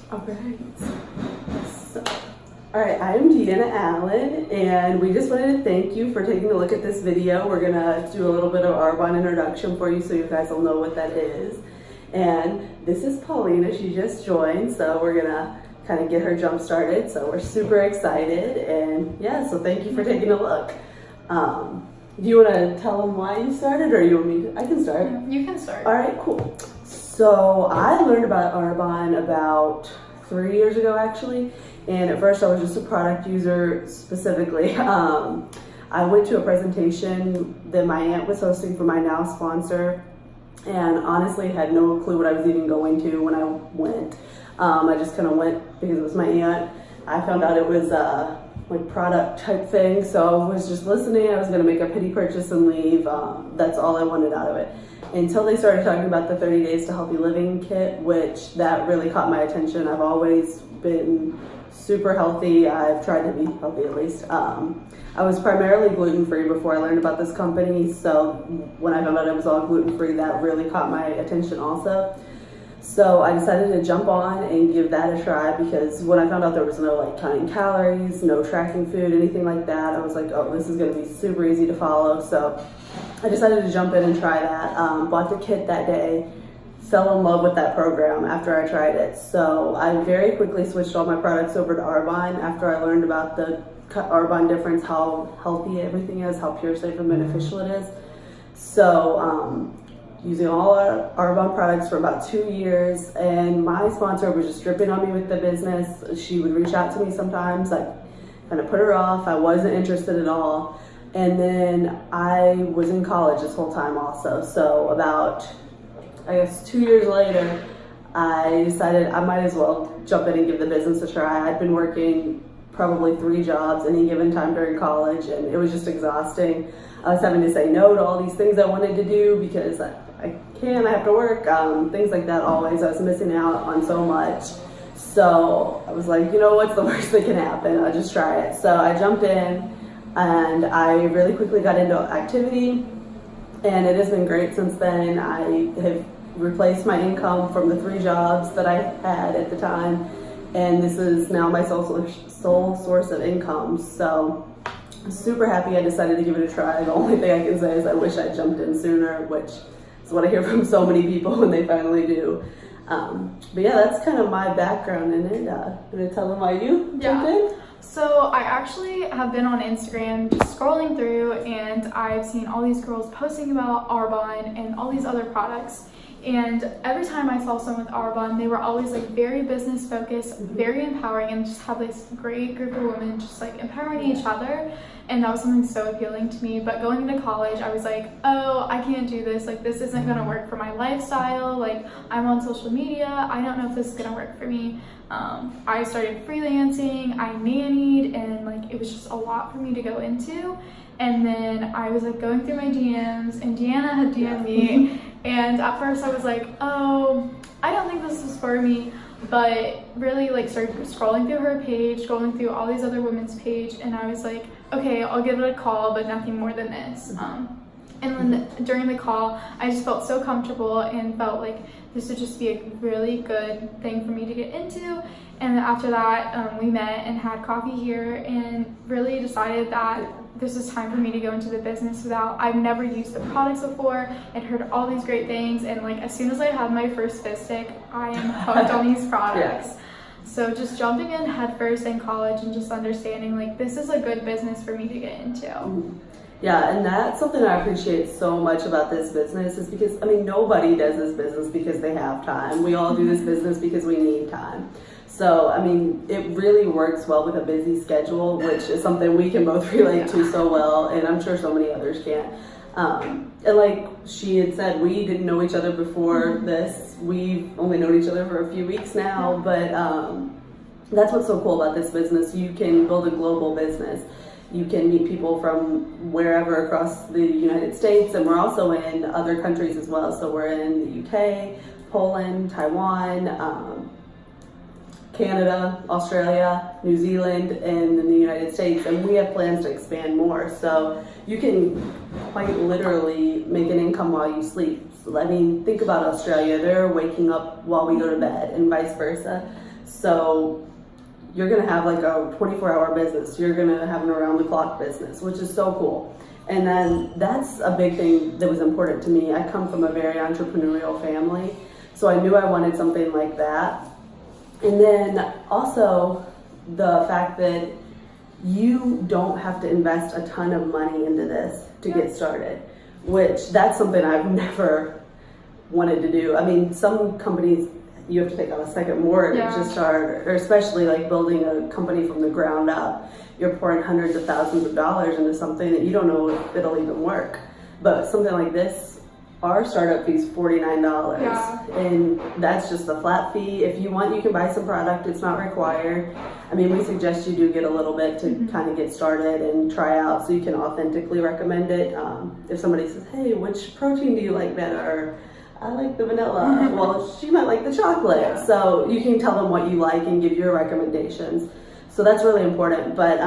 Alright. So, alright, I'm Deanna Allen, and we just wanted to thank you for taking a look at this video. We're gonna do a little bit of Arbonne introduction for you so you guys will know what that is. And this is Paulina, she just joined, so we're gonna kind of get her jump started. So we're super excited, and yeah, so thank you for taking a look. Do you want to tell them why you started, or you want me to? I can start. You can start. All right, cool. So I learned about Arbonne about 3 years ago, actually. And at first I was just a product user specifically. I went to a presentation that my aunt was hosting for my now sponsor, and honestly had no clue what I was even going to when I went. I just kind of went because it was my aunt. I found out it was like product type thing, so I was just listening. I was going to make a pity purchase and leave. That's all I wanted out of it, until they started talking about the 30 days to healthy living kit, which that really caught my attention. I've always been super healthy. I've tried to be healthy, at least. I was primarily gluten-free before I learned about this company, so when I found out it was all gluten-free, that really caught my attention also. So I decided to jump on and give that a try, because when I found out there was no like counting calories, no tracking food, anything like that, I was like, oh, this is going to be super easy to follow. So I decided to jump in and try that. Bought the kit that day, fell in love with that program after I tried it. So I very quickly switched all my products over to Arbonne after I learned about the Arbonne difference, how healthy everything is, how pure, safe, and beneficial it is. So using all our Arbonne products for about 2 years, and my sponsor was just dripping on me with the business. She would reach out to me sometimes. I kind of put her off. I wasn't interested at all. And then I was in college this whole time also. So about, I guess, 2 years later, I decided I might as well jump in and give the business a try. I'd been working probably 3 jobs any given time during college, and it was just exhausting. I was having to say no to all these things I wanted to do because I have to work, things like that always. I was missing out on so much. So I was like, you know, what's the worst that can happen? I'll just try it. So I jumped in, and I really quickly got into activity, and it has been great since then. I have replaced my income from the 3 jobs that I had at the time, and this is now my sole source of income. So I'm super happy I decided to give it a try. The only thing I can say is I wish I jumped in sooner, which is what I hear from so many people when they finally do. But yeah, that's kind of my background in it. Gonna tell them why you jumped in? So I actually have been on Instagram just scrolling through, and I've seen all these girls posting about Arbonne and all these other products. And every time I saw someone with Arbonne, they were always like very business focused, very empowering, and just had this great group of women just like empowering each other. And that was something so appealing to me. But going into college, I was like, oh, I can't do this. Like, this isn't gonna work for my lifestyle. Like, I'm on social media. I don't know if this is gonna work for me. I started freelancing, I nannied, and like it was just a lot for me to go into. And then I was like going through my DMs, and Deanna had DM'd me, and at first I was like, oh, I don't think this is for me. But really like started scrolling through her page, scrolling through all these other women's page, and I was like, okay, I'll give it a call, but nothing more than this. And then during the call, I just felt so comfortable and felt like this would just be a really good thing for me to get into. And after that, we met and had coffee here and really decided that this is time for me to go into the business. I've never used the products before and heard all these great things. And like, as soon as I had my first fist stick, I am hooked on these products. Yes. So just jumping in head first in college and just understanding like, this is a good business for me to get into. Yeah, and that's something I appreciate so much about this business, is because, I mean, nobody does this business because they have time. We all do this business because we need time. So, I mean, it really works well with a busy schedule, which is something we can both relate to so well, and I'm sure so many others can. And like she had said, we didn't know each other before this. We've only known each other for a few weeks now, but that's what's so cool about this business. You can build a global business. You can meet people from wherever across the United States, and we're also in other countries as well. So we're in the UK, Poland, Taiwan, Canada, Australia, New Zealand, and in the United States, and we have plans to expand more. So you can quite literally make an income while you sleep. So, I mean, think about Australia. They're waking up while we go to bed, and vice versa. So you're gonna have like a 24-hour business. You're gonna have an around-the-clock business, which is so cool. And then that's a big thing that was important to me. I come from a very entrepreneurial family, so I knew I wanted something like that. And then also the fact that you don't have to invest a ton of money into this to get started, which that's something I've never wanted to do. I mean, some companies you have to take out a second mortgage to start, or especially like building a company from the ground up. You're pouring hundreds of thousands of dollars into something that you don't know if it'll even work. But something like this, our startup fee is $49, and that's just the flat fee. If you want, you can buy some product. It's not required. I mean, we suggest you do get a little bit to kind of get started and try out, so you can authentically recommend it. If somebody says, "Hey, which protein do you like better?" Or, "I like the vanilla," well, she might like the chocolate. So you can tell them what you like and give your recommendations. So that's really important, but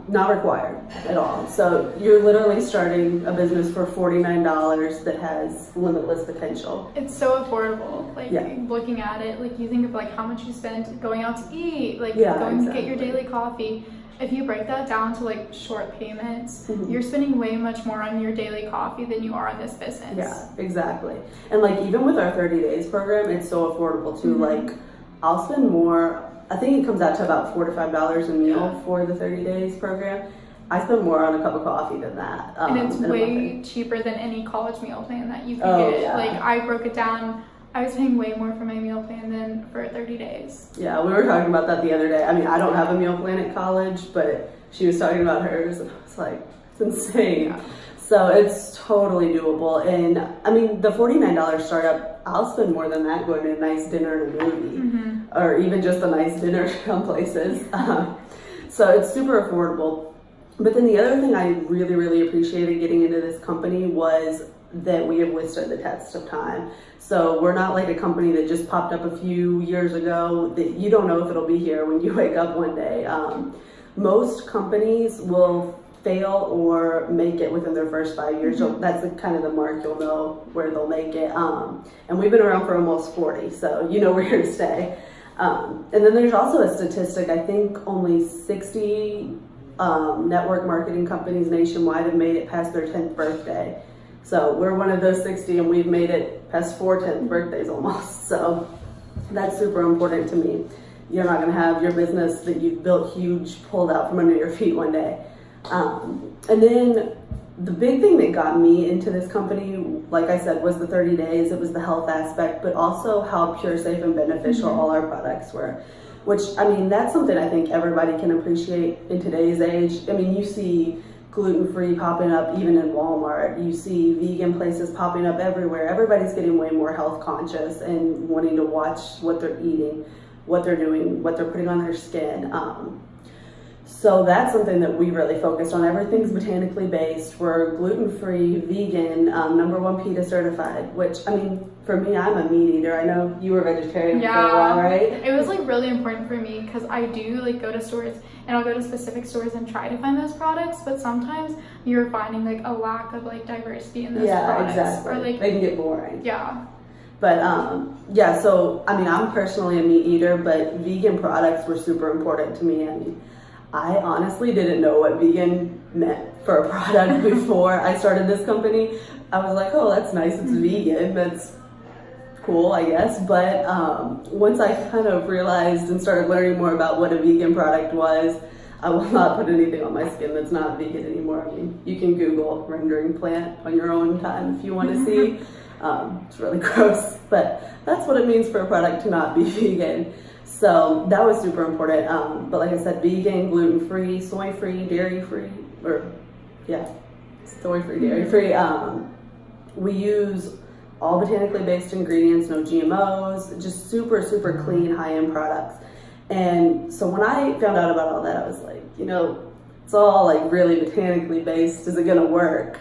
not required at all. So you're literally starting a business for $49 that has limitless potential. It's so affordable. Like looking at it, like you think of like how much you spend going out to eat, like going to get your daily coffee. If you break that down to like short payments, you're spending way much more on your daily coffee than you are on this business. Yeah, exactly. And like even with our 30 days program, it's so affordable too. Like I'll spend more. I think it comes out to about $4 to $5 a meal for the 30 days program. I spend more on a cup of coffee than that. And it's way cheaper than any college meal plan that you can get. Like I broke it down. I was paying way more for my meal plan than for 30 days. Yeah, we were talking about that the other day. I mean, I don't have a meal plan at college, but she was talking about hers, and I was like, it's insane. Yeah. So it's totally doable. And I mean, the $49 startup, I'll spend more than that going to a nice dinner and a movie, or even just a nice dinner some places. So it's super affordable. But then the other thing I really, really appreciated getting into this company was that we have withstood the test of time. So we're not like a company that just popped up a few years ago that you don't know if it'll be here when you wake up one day. Most companies will fail or make it within their first 5 years. So that's kind of the mark you'll know where they'll make it. And we've been around for almost 40, so you know we're here to stay. And then there's also a statistic, I think only 60 network marketing companies nationwide have made it past their 10th birthday. So we're one of those 60, and we've made it past 4 10th birthdays almost. So that's super important to me. You're not going to have your business that you've built huge pulled out from under your feet one day. And then the big thing that got me into this company, like I said, was the 30 days. It was the health aspect, but also how pure, safe, and beneficial all our products were. Which, I mean, that's something I think everybody can appreciate in today's age. I mean, you see gluten-free popping up even in Walmart. You see vegan places popping up everywhere. Everybody's getting way more health conscious and wanting to watch what they're eating, what they're doing, what they're putting on their skin. So that's something that we really focused on. Everything's botanically based. We're gluten-free, vegan, number 1 PETA certified, which, I mean, for me, I'm a meat eater. I know you were vegetarian for a while, right? It was like really important for me because I do like go to stores, and I'll go to specific stores and try to find those products, but sometimes you're finding like a lack of like diversity in those products. Exactly. Or like they can get boring. Yeah. But so I mean, I'm personally a meat eater, but vegan products were super important to me. I mean, I honestly didn't know what vegan meant for a product before I started this company. I was like, oh, that's nice, it's vegan, that's cool, I guess. But once I kind of realized and started learning more about what a vegan product was, I will not put anything on my skin that's not vegan anymore. I mean, you can Google rendering plant on your own time if you want to see. It's really gross, but that's what it means for a product to not be vegan. So that was super important. But like I said, vegan, gluten-free, soy-free, dairy-free, soy-free, dairy-free. We use all botanically based ingredients, no GMOs, just super, super clean, high-end products. And so when I found out about all that, I was like, it's all like really botanically based. Is it gonna work?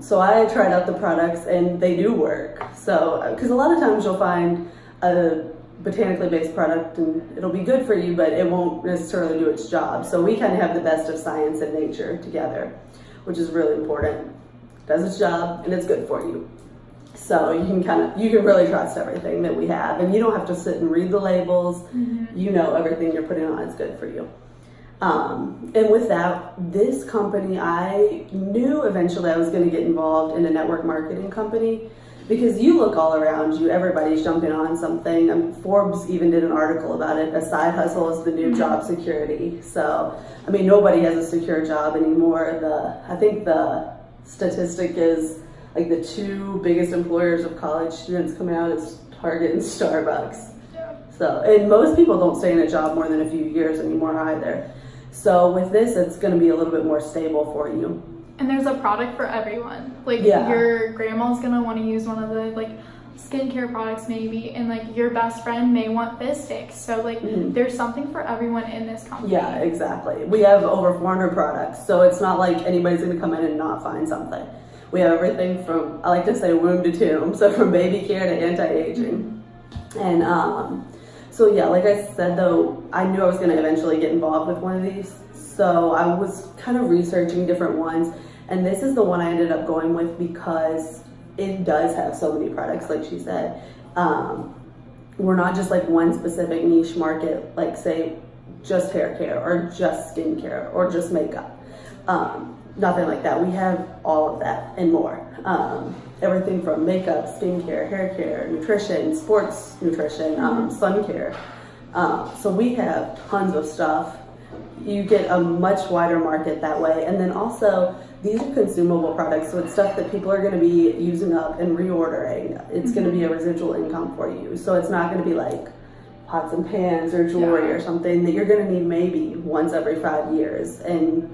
So I tried out the products, and they do work. So, because a lot of times you'll find a botanically based product and it'll be good for you, but it won't necessarily do its job. So we kind of have the best of science and nature together, which is really important. It does its job and it's good for you. So you can really trust everything that we have, and you don't have to sit and read the labels. You know everything you're putting on is good for you. And with that, this company, I knew eventually I was going to get involved in a network marketing company, because you look all around you, everybody's jumping on something. Forbes even did an article about it. A side hustle is the new job security. So, I mean, nobody has a secure job anymore. I think the statistic is like the two biggest employers of college students coming out is Target and Starbucks. Yeah. So, and most people don't stay in a job more than a few years anymore either. So with this, it's going to be a little bit more stable for you. And there's a product for everyone. Like your grandma's gonna want to use one of the like skincare products maybe, and like your best friend may want fizz sticks. So like there's something for everyone in this company. Yeah, exactly. We have over 400 products, so it's not like anybody's gonna come in and not find something. We have everything from, I like to say, womb to tomb, so from baby care to anti-aging. And so yeah, like I said though, I knew I was gonna eventually get involved with one of these. So I was kind of researching different ones, and this is the one I ended up going with because it does have so many products, like she said. We're not just like one specific niche market, like say just hair care or just skin care or just makeup. Nothing like that. We have all of that and more. Everything from makeup, skincare, hair care, nutrition, sports nutrition, sun care. So we have tons of stuff. You get a much wider market that way. And then also, these are consumable products, so it's stuff that people are going to be using up and reordering. It's going to be a residual income for you. So it's not going to be like pots and pans or jewelry or something that you're going to need maybe once every 5 years. And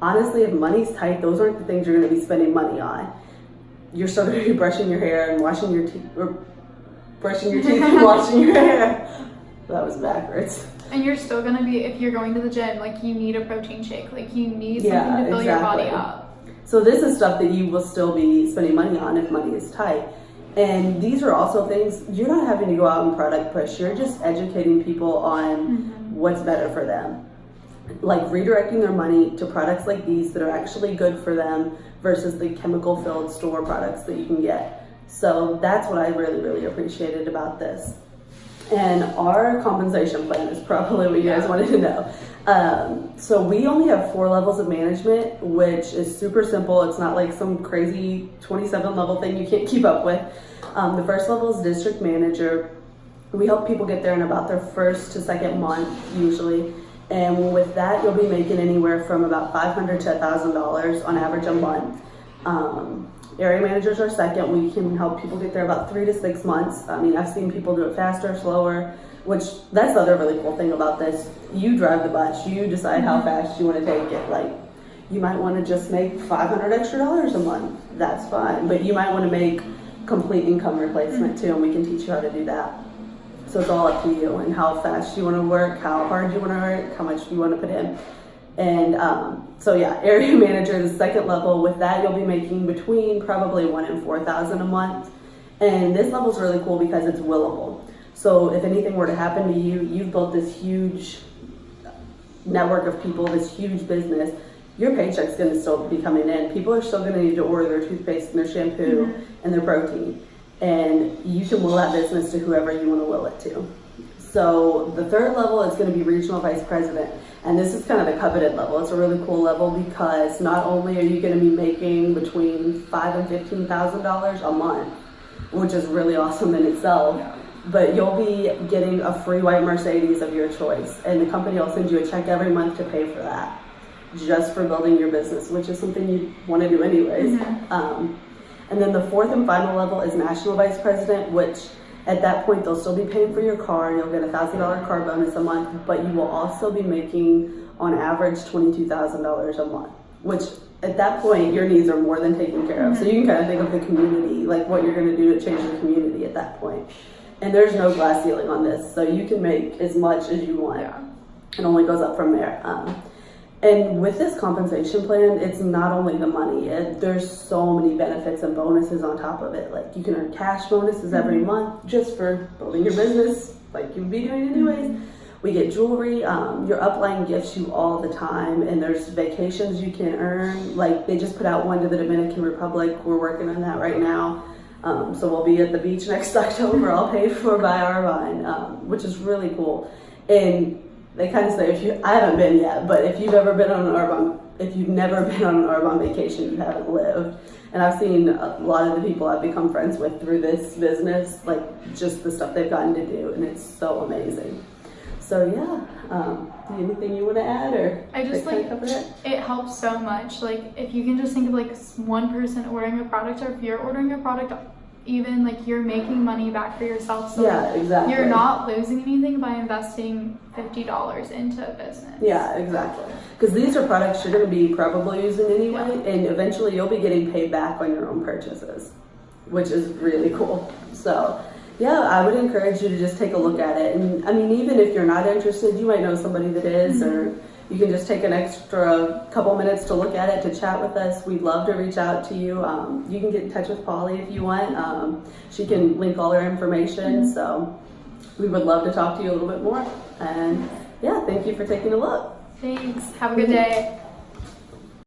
honestly, if money's tight, those aren't the things you're going to be spending money on. You're still going to be brushing your hair and washing your teeth, or brushing your teeth and washing your hair. That was backwards. And you're still gonna be, if you're going to the gym, like you need a protein shake, like you need something to fill your body up. So this is stuff that you will still be spending money on if money is tight. And these are also things, you're not having to go out and product push, you're just educating people on what's better for them. Like redirecting their money to products like these that are actually good for them versus the chemical filled store products that you can get. So that's what I really, really appreciated about this. And our compensation plan is probably what you guys wanted to know. So we only have 4 levels of management, which is super simple. It's not like some crazy 27 level thing you can't keep up with. The first level is district manager. We help people get there in about their first to second month usually. And with that, you'll be making anywhere from about $500 to $1,000 on average a month. Area managers are second. We can help people get there about 3 to 6 months. I mean, I've seen people do it faster, slower, which that's the other really cool thing about this. You drive the bus. You decide how fast you want to take it. Like, you might want to just make $500 extra a month. That's fine. But you might want to make complete income replacement too, and we can teach you how to do that. So it's all up to you and how fast you want to work, how hard you want to work, how much you want to put in. And so yeah, area manager is the second level. With that, you'll be making between probably $1,000 and $4,000 a month. And this level is really cool because it's willable. So if anything were to happen to you, you've built this huge network of people, this huge business. Your paycheck's going to still be coming in. People are still going to need to order their toothpaste and their shampoo and their protein. And you can will that business to whoever you want to will it to. So the third level is going to be regional vice president. And this is kind of the coveted level. It's a really cool level because not only are you going to be making between $5,000 and $15,000 a month, which is really awesome in itself, but you'll be getting a free white Mercedes of your choice. And the company will send you a check every month to pay for that, just for building your business, which is something you want to do anyways. And then the fourth and final level is national vice president, which at that point, they'll still be paying for your car. You'll get a $1,000 car bonus a month, but you will also be making, on average, $22,000 a month, which at that point, your needs are more than taken care of. So you can kind of think of the community, like what you're going to do to change the community at that point. And there's no glass ceiling on this, so you can make as much as you want. It only goes up from there. And with this compensation plan, it's not only the money. There's so many benefits and bonuses on top of it. Like you can earn cash bonuses every month just for building your business, like you'd be doing anyways. We get jewelry. Your upline gifts you all the time, and there's vacations you can earn. Like they just put out one to the Dominican Republic. We're working on that right now. So we'll be at the beach next October, all paid for by Arbonne, which is really cool. And they kind of say, I haven't been yet, but if you've never been on an Arbonne vacation, you haven't lived. And I've seen a lot of the people I've become friends with through this business, like just the stuff they've gotten to do, and it's so amazing. So yeah, anything you want to add, or I just like it helps so much. Like if you can just think of like one person ordering a product, or if you're ordering a product, even like you're making money back for yourself. So yeah, exactly. You're not losing anything by investing $50 into a business. Yeah, exactly. Because these are products you're going to be probably using anyway, and eventually you'll be getting paid back on your own purchases, which is really cool. So yeah, I would encourage you to just take a look at it. And I mean, even if you're not interested, you might know somebody that is, or you can just take an extra couple minutes to look at it, to chat with us. We'd love to reach out to you. You can get in touch with Pauly if you want. She can link all her information. So we would love to talk to you a little bit more. And yeah, thank you for taking a look. Thanks. Have a good day.